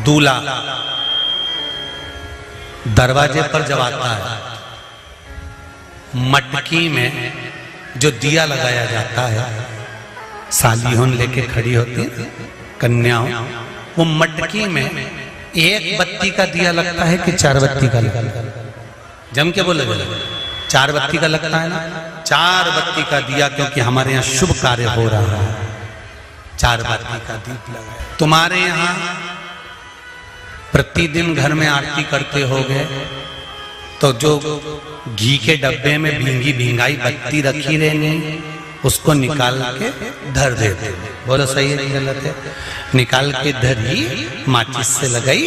दूल्हा दरवाजे पर जब आता है, मटकी में जो दिया लगाया जाता है, सालीहों लेके खड़ी होती है कन्याओं, वो मटकी में एक बत्ती का दिया लगता है कि 4 बत्ती का लगता है? जम के बोले 4 बत्ती का लगता है ना। 4 बत्ती का दिया, क्योंकि हमारे यहाँ शुभ कार्य हो रहा है, 4 बत्ती का दीप लगाया। तुम्हारे यहाँ प्रतिदिन घर में आरती करते होगे, तो जो घी के डब्बे में भींगी भींगाई बत्ती रखी रहने, उसको निकाल के धर देते। बोलो सही है कि गलत है? निकाल के धरी, माचिस से लगाई,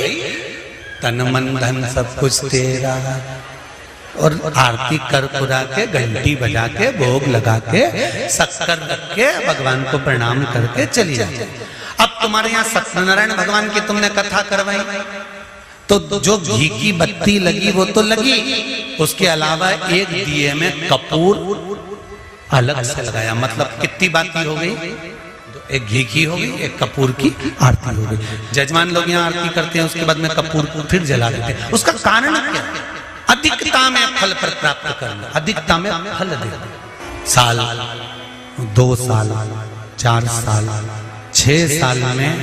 तन मन धन सब कुछ तेरा, और आरती कर पुरा के, घंटी बजा के, भोग लगा के, शक्कर रख के, भगवान को प्रणाम करके चली जाती। अब तुम्हारे यहाँ सत्यनारायण भगवान की तुमने कथा करवाई, तो जो घी की बत्ती लगी वो तो लगी, उसके अलावा एक दिए में कपूर अलग से लगाया। मतलब कितनी बाती हो गई? एक घी की हो गई, एक कपूर की आरती हो गई। जजमान लोग यहाँ आरती करते हैं, उसके बाद में कपूर को फिर जला देते हैं। उसका कारण क्या? अधिकता में फल पर प्राप्त करना, अधिकता में फल देना। साल, 2 साल, 4 साल, 6 साल में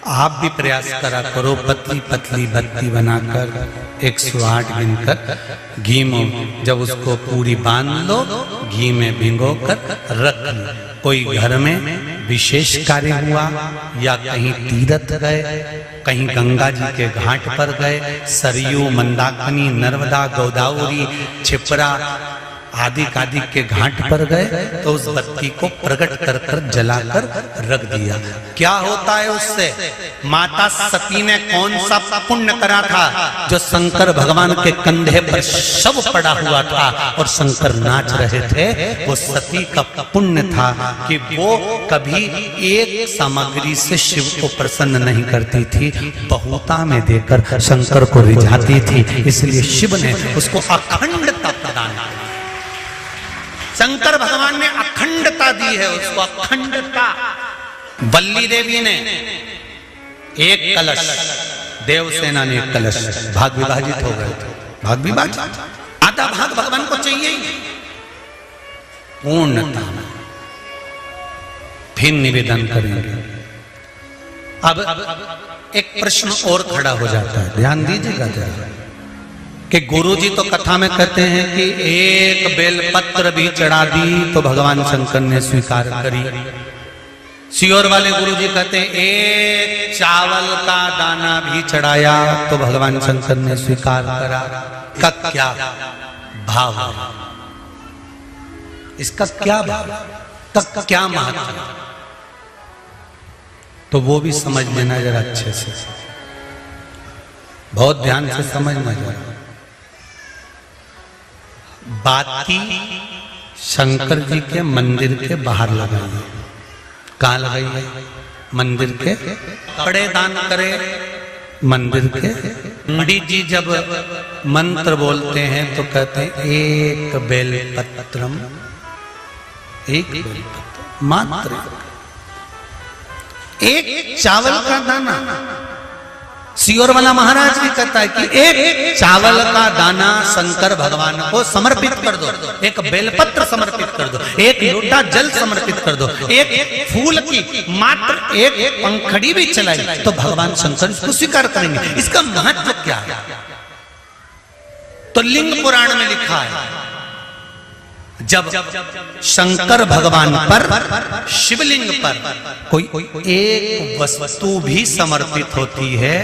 आप भी प्रयास करा करो, पतली पतली बत्ती बनाकर 108 गिनकर घी में जब उसको पूरी बांध लो, घी में भिगो कर रख लो। कोई घर में विशेष कार्य हुआ, या कहीं तीर्थ गए, कहीं गंगा जी के घाट पर गए, सरयू, मंदाकिनी, नर्मदा, गोदावरी, छिपरा आदि आदि के घाट पर गए, तो उस बत्ती को प्रकट कर कर जलाकर रख दिया। क्या होता है उससे? माता सती ने कौन सा पुण्य करा था, जो शंकर भगवान के कंधे पर शव पड़ा हुआ था और शंकर नाच रहे थे? वो सती का पुण्य था कि वो कभी एक सामग्री से शिव को प्रसन्न नहीं करती थी, बहुता में देकर शंकर को रिझाती थी। इसलिए शिव ने उसको अखंडता प्रदान की। शंकर भगवान ने अखंडता दी है उसको, अखंडता। बल्ली देवी ने एक कलश, देवसेना ने एक कलश, भाग विभाजित हो गए थे, भाग विभाजित, आधा भाग भगवान को चाहिए ही पूर्णता में। फिर निवेदन करेंगे। अब एक प्रश्न और खड़ा हो जाता है, ध्यान दीजिएगा जरा, कि गुरुजी तो कथा में कहते हैं कि एक बेलपत्र भी चढ़ा दी तो भगवान शंकर ने स्वीकार करी। सियोर वाले गुरुजी कहते हैं एक चावल का दाना भी चढ़ाया तो भगवान शंकर ने स्वीकार करा। का क्या भाव है? इसका क्या भाव, का क्या महत्व? तो वो भी समझ लेना जरा अच्छे से, बहुत ध्यान से समझना जरा। बाती शंकर जी के मंदिर के बाहर लगाई है। कहाँ लगाई है? मंदिर के। कपड़े दान करे मंदिर के। पंडित जी जब मंत्र बोलते हैं तो कहते हैं एक बेलपत्रम, एक बेलपत्र मात्र, एक चावल का दाना। सियोर वाला महाराज भी कहता है कि एक चावल का दाना शंकर भगवान को समर्पित कर दो, एक बेलपत्र समर्पित कर दो, एक लोटा जल समर्पित कर दो, एक फूल की मात्र एक पंखड़ी भी चलाई तो भगवान शंकर इसको स्वीकार करेंगे। इसका महत्व क्या है? तो लिंग पुराण में लिखा है, जब शंकर भगवान पर, शिवलिंग पर कोई एक वस्तु भी समर्पित होती है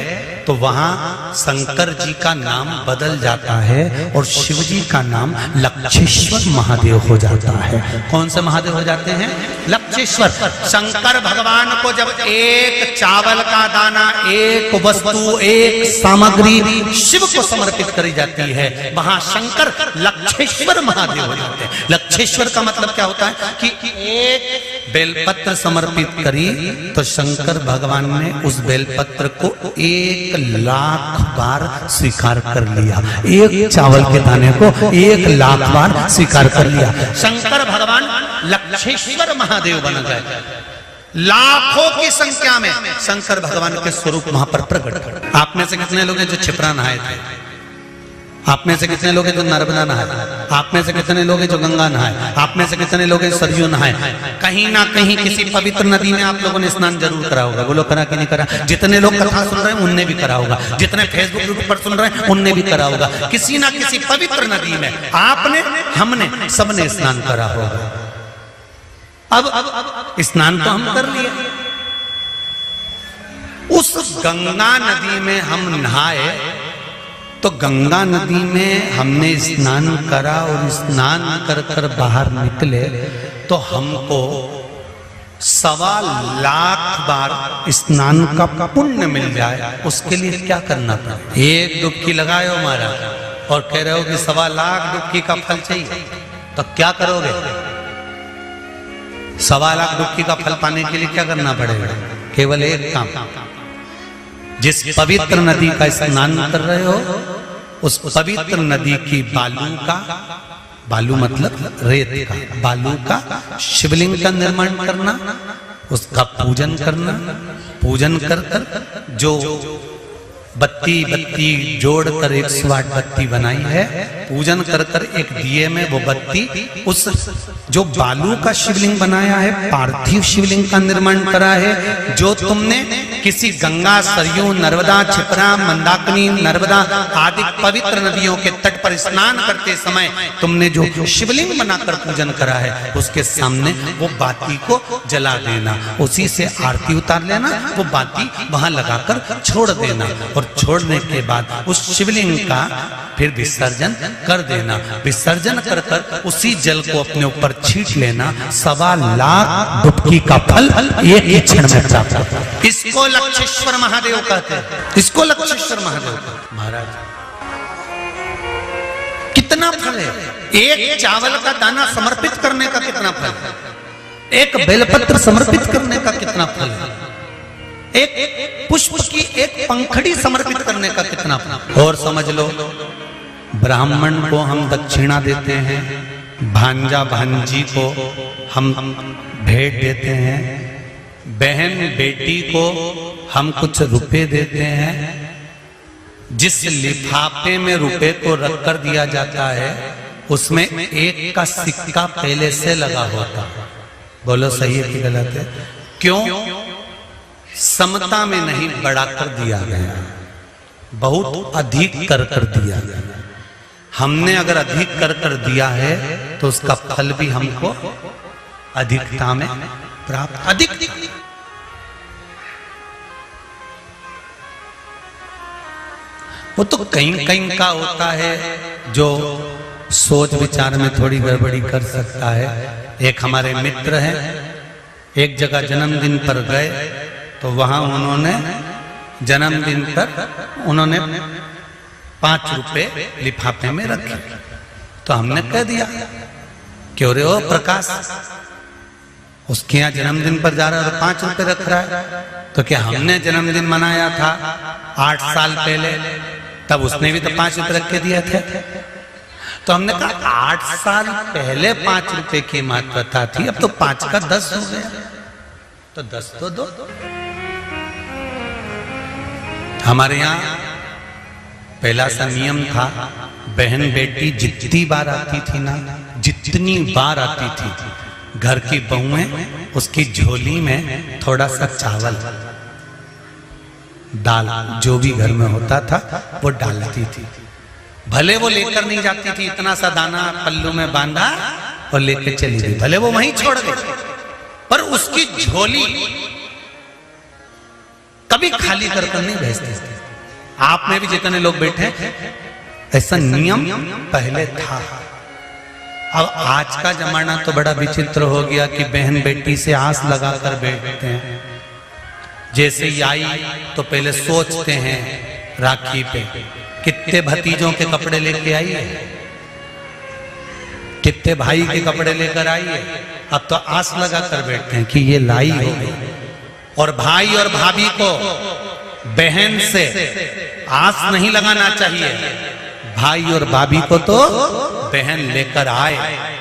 तो वहां शंकर जी का नाम बदल जाता है और शिव जी का नाम लक्षेश्वर महादेव हो जाता है। कौन से महादेव हो जाते हैं? लक्षेश्वर। शंकर भगवान को जब एक चावल का दाना, एक वस्तु, एक सामग्री शिव को समर्पित करी जाती है, वहां शंकर लक्षेश्वर महादेव हो जाते हैं। लक्षेश्वर का मतलब क्या होता है कि एक बेलपत्र समर्पित करी तो शंकर भगवान ने उस बेलपत्र को 1,00,000 बार स्वीकार कर लिया। एक चावल के दाने को 1,00,000 बार स्वीकार कर लिया। शंकर भगवान लक्षेश्वर महादेव बन गए। लाखों की संख्या में शंकर भगवान के स्वरूप वहां पर प्रकट कर। आप में से कितने लोग हैं जो क्षिप्रा नहाए थे? आप में से कितने लोग हैं जो नर्मदा नहाए? आप में से कितने लोग हैं जो गंगा नहाए? आप में से कितने लोग हैं सरयू नहाए? कहीं ना कहीं किसी पवित्र नदी में आप लोगों ने स्नान जरूर करा होगा। बोलो करा कि नहीं करा? जितने लोग कथा सुन रहे हैं उनने भी करा होगा, जितने फेसबुक पर सुन रहे हैं उनने भी करा होगा। किसी ना किसी पवित्र नदी में आपने, हमने, सबने स्नान करा होगा। अब स्नान तो हम कर लिए, उस गंगा नदी में हम नहाए, तो गंगा नदी में हमने स्नान करा और स्नान कर कर बाहर निकले तो हमको 1.25 लाख बार स्नान का पुण्य मिल जाए। उसके लिए क्या करना पड़े? एक डुबकी लगाए हो महाराज और कह रहे हो कि 1.25 लाख डुबकी का फल चाहिए, तो क्या करोगे? 1.25 लाख डुबकी का फल पाने के लिए क्या करना पड़ेगा? केवल एक काम, जिस पवित्र नदी का स्नान कर रहे हो उस पवित्र नदी की बालू का, बालू मतलब रेत का, बालू का शिवलिंग का निर्माण करना, उसका पूजन करना, पूजन कर कर जो बत्ती जोड़कर 108 बत्ती बनाई है, पूजन कर कर एक दिए में वो बत्ती, उस जो बालू का शिवलिंग बनाया है, पार्थिव शिवलिंग का निर्माण करा है, जो तुमने किसी गंगा, सरयू, नर्मदा, क्षिप्रा, मंदाकिनी, नर्मदा आदि पवित्र नदियों के तट पर स्नान करते समय तुमने जो शिवलिंग बनाकर पूजन करा है, उसके सामने वो बाती को जला देना, उसी से आरती उतार लेना, वो बाती वहां लगाकर छोड़ देना और छोड़ने के बाद उस शिवलिंग का फिर विसर्जन कर देना। विसर्जन कर कर उसी जल को अपने ऊपर छींट लेना। 1.25 लाख डुबकी का फल एक ही क्षण में प्राप्त। इसको लक्षेश्वर महादेव कहते हैं, इसको लक्षेश्वर महादेव महाराज। कितना फल है? एक चावल का दाना समर्पित करने का कितना फल है? एक बेलपत्र समर्पित करने का कितना फल है? एक पुष्प की एक पंखड़ी समर्पित करने का कितना फल? और समझ लो, ब्राह्मण को हम दक्षिणा देते हैं, भांजा भांजी को हम भेंट देते हैं, बहन बेटी को हम कुछ रुपए देते हैं। जिस लिफाफे में रुपए को रख कर दिया जाता है उसमें एक का सिक्का पहले से लगा होता। बोलो सही है कि गलत है? क्यों? समता में नहीं बढ़ाकर दिया गया, बहुत अधिक कर कर दिया गया। हमने अगर अधिक कर कर दिया है तो उसका फल भी हमको अधिकता में प्राप्त। अधिक वो तो कहीं कहीं का होता है जो सोच विचार में थोड़ी गड़बड़ी कर सकता है। एक हमारे मित्र हैं, एक जगह जन्मदिन पर गए तो वहां उन्होंने जन्मदिन पर उन्होंने 5 रुपए लिफाफे में रखे। तो हमने कह दिया, क्यों रे हो प्रकाश, उसके यहाँ जन्मदिन पर जा रहा है तो 5 रुपए रख रहा है? तो क्या हमने जन्मदिन मनाया था 8 साल पहले, तब उसने भी तो 5 रुपए रख के दिए थे। तो हमने कहा 8 साल पहले 5 रुपए की महत्वता थी, अब तो 5 का 10 हो गया, तो 10 तो दो। हमारे यहाँ पहला सा नियम था, बहन बेटी जितनी बार आती थी ना, जितनी बार आती थी, घर की बहुएं उसकी झोली में थोड़ा सा चावल, दाल, जो भी घर में होता था वो डालती थी। भले वो लेकर नहीं जाती थी, इतना सा दाना पल्लू में बांधा और लेकर चली गई, भले वो वहीं छोड़ गई, पर उसकी झोली कभी खाली कर नहीं भेजते थे। आप में भी जितने लोग बैठे, ऐसा नियम पहले था। अब आज का जमाना तो बड़ा विचित्र हो गया कि बहन बेटी से आस लगाकर बैठते हैं। जैसे ही आई तो पहले सोचते हैं राखी पे कितने भतीजों के कपड़े लेके आई है, कितने भाई के कपड़े लेकर आई है। अब तो आस लगाकर बैठते हैं कि ये लाई होगी। और भाई और भाभी को बहन से आस नहीं लगाना चाहिए, भाई और भाभी को तो बहन लेकर आए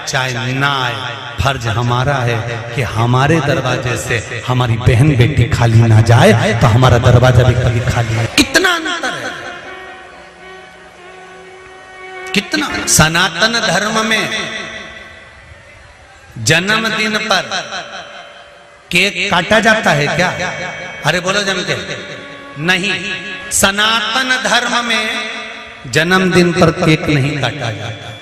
चाहे ना आए, फर्ज हमारा है कि हमारे दरवाजे से हमारी बहन बेटी खाली ना जाए, तो हमारा दरवाजा भी कभी खाली है। कितना अंतर है, कितना। सनातन धर्म में जन्मदिन पर केक काटा जाता है क्या? अरे बोलो जम के नहीं। सनातन धर्म में जन्मदिन पर केक नहीं काटा जाता।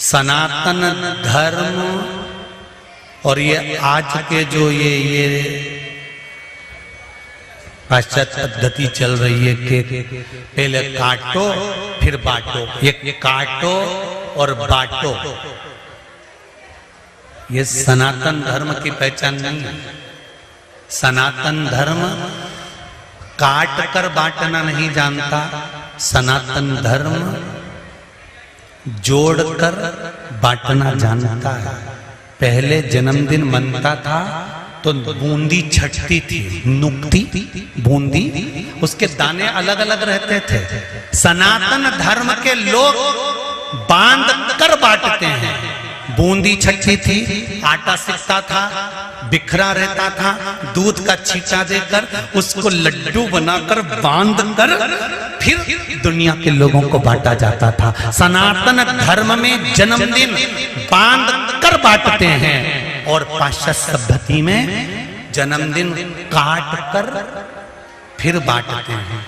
सनातन धर्म और ये आज के जो ये पाश्चात्य पद्धति चल रही है, केक पहले काटो फिर बांटो, ये काटो और बांटो, ये सनातन धर्म की पहचान नहीं है। सनातन धर्म काट कर बांटना नहीं जानता, सनातन धर्म जोड़कर बांटना जानता है। पहले जन्मदिन मनता था तो बूंदी छटती थी, नुकती बूंदी, उसके दाने अलग अलग रहते थे। सनातन धर्म के लोग बांध कर बांटते हैं। बूंदी छटती थी, आटा सिकता था, बिखरा रहता था, दूध का छींटा देकर उसको लड्डू बनाकर बांध कर फिर दुनिया के लोगों को बांटा जाता था। सनातन धर्म में जन्मदिन बांध कर बांटते हैं और पाश्चात्य सभ्यता में जन्मदिन काट कर फिर बांटते हैं।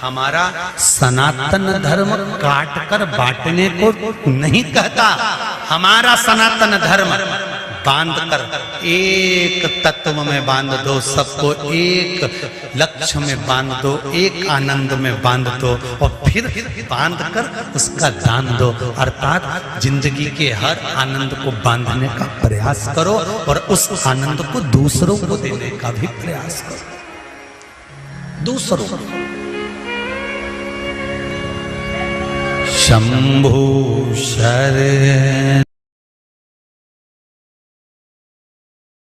हमारा सनातन धर्म काट कर बांटने को नहीं कहता, हमारा सनातन धर्म बांध कर एक तत्व में बांध दो, सबको एक लक्ष्य में बांध दो, एक आनंद में बांध दो और फिर बांध कर उसका दान दो। अर्थात जिंदगी के हर आनंद को बांधने का प्रयास करो और उस आनंद को दूसरों को देने का भी प्रयास करो। दूसरों को शंभु शरण